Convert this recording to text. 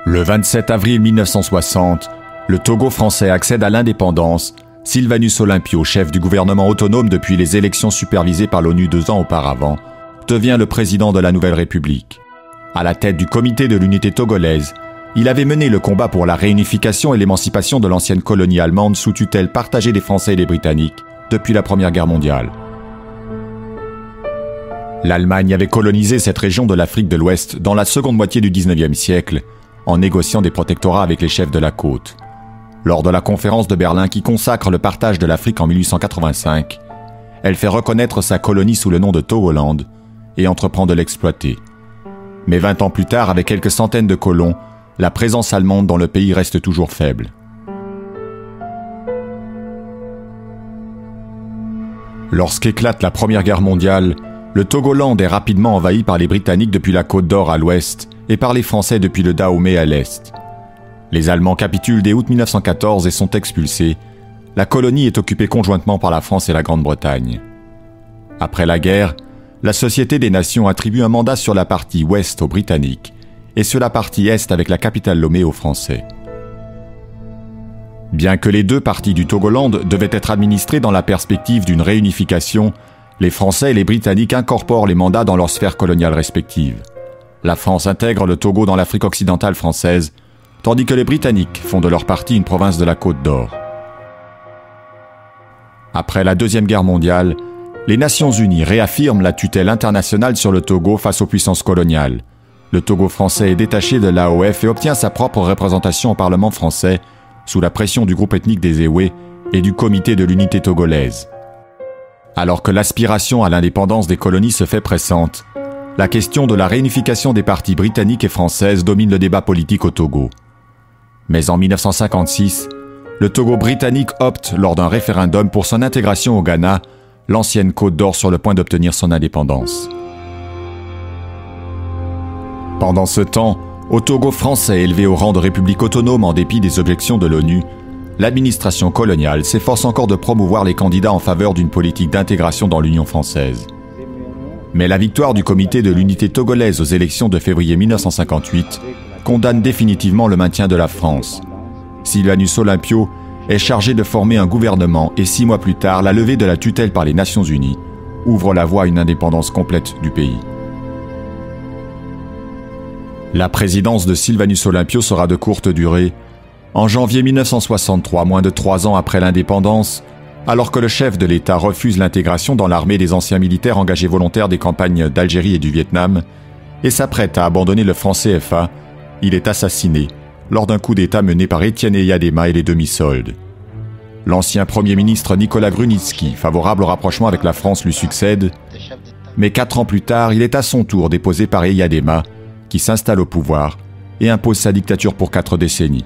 Le 27 avril 1960, le Togo français accède à l'indépendance. Sylvanus Olympio, chef du gouvernement autonome depuis les élections supervisées par l'ONU 2 ans auparavant, devient le président de la nouvelle République. À la tête du comité de l'unité togolaise, il avait mené le combat pour la réunification et l'émancipation de l'ancienne colonie allemande sous tutelle partagée des Français et des Britanniques depuis la Première Guerre mondiale. L'Allemagne avait colonisé cette région de l'Afrique de l'Ouest dans la seconde moitié du XIXe siècle, en négociant des protectorats avec les chefs de la côte. Lors de la conférence de Berlin qui consacre le partage de l'Afrique en 1885, elle fait reconnaître sa colonie sous le nom de Togoland et entreprend de l'exploiter. Mais 20 ans plus tard, avec quelques centaines de colons, la présence allemande dans le pays reste toujours faible. Lorsqu'éclate la Première Guerre mondiale, le Togoland est rapidement envahi par les Britanniques depuis la Côte d'Or à l'ouest et par les Français depuis le Dahomey à l'est. Les Allemands capitulent dès août 1914 et sont expulsés. La colonie est occupée conjointement par la France et la Grande-Bretagne. Après la guerre, la Société des Nations attribue un mandat sur la partie ouest aux Britanniques et sur la partie est avec la capitale Lomé aux Français. Bien que les deux parties du Togoland devaient être administrées dans la perspective d'une réunification, les Français et les Britanniques incorporent les mandats dans leurs sphères coloniales respectives. La France intègre le Togo dans l'Afrique occidentale française, tandis que les Britanniques font de leur partie une province de la Côte d'Or. Après la Deuxième Guerre mondiale, les Nations Unies réaffirment la tutelle internationale sur le Togo face aux puissances coloniales. Le Togo français est détaché de l'AOF et obtient sa propre représentation au Parlement français, sous la pression du groupe ethnique des Ewe et du comité de l'unité togolaise. Alors que l'aspiration à l'indépendance des colonies se fait pressante, la question de la réunification des parties britanniques et françaises domine le débat politique au Togo. Mais en 1956, le Togo britannique opte lors d'un référendum pour son intégration au Ghana, l'ancienne Côte d'Or sur le point d'obtenir son indépendance. Pendant ce temps, au Togo français élevé au rang de république autonome en dépit des objections de l'ONU, l'administration coloniale s'efforce encore de promouvoir les candidats en faveur d'une politique d'intégration dans l'Union française. Mais la victoire du comité de l'unité togolaise aux élections de février 1958 condamne définitivement le maintien de la France. Sylvanus Olympio est chargé de former un gouvernement et 6 mois plus tard, la levée de la tutelle par les Nations Unies ouvre la voie à une indépendance complète du pays. La présidence de Sylvanus Olympio sera de courte durée. En janvier 1963, moins de 3 ans après l'indépendance, alors que le chef de l'État refuse l'intégration dans l'armée des anciens militaires engagés volontaires des campagnes d'Algérie et du Vietnam et s'apprête à abandonner le franc CFA, il est assassiné lors d'un coup d'État mené par Étienne Eyadema et les demi-soldes. L'ancien Premier ministre Nicolas Grunitzky, favorable au rapprochement avec la France, lui succède, mais 4 ans plus tard, il est à son tour déposé par Eyadema, qui s'installe au pouvoir et impose sa dictature pour 4 décennies.